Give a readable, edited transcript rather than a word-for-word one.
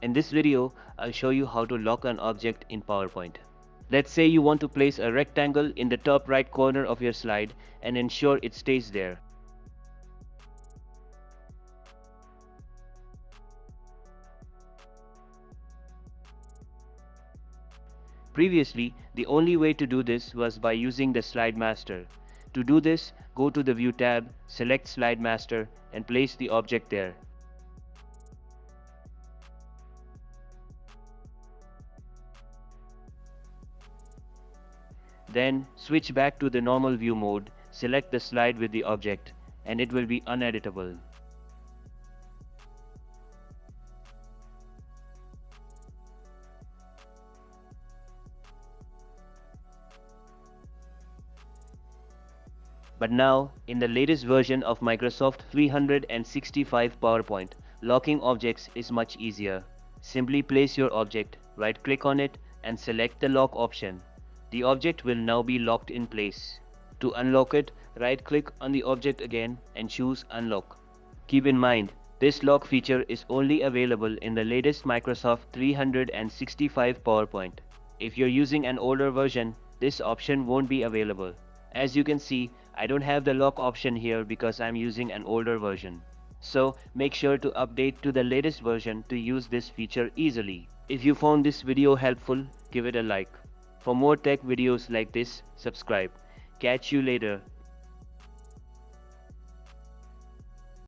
In this video, I'll show you how to lock an object in PowerPoint. Let's say you want to place a rectangle in the top right corner of your slide and ensure it stays there. Previously, the only way to do this was by using the Slide Master. To do this, go to the View tab, select Slide Master, and place the object there. Then, switch back to the normal view mode, select the slide with the object, and it will be uneditable. But now, in the latest version of Microsoft 365 PowerPoint, locking objects is much easier. Simply place your object, right-click on it, and select the lock option. The object will now be locked in place. To unlock it, right-click on the object again and choose Unlock. Keep in mind, this lock feature is only available in the latest Microsoft 365 PowerPoint. If you're using an older version, this option won't be available. As you can see, I don't have the lock option here because I'm using an older version. So make sure to update to the latest version to use this feature easily. If you found this video helpful, give it a like. For more tech videos like this, subscribe. Catch you later.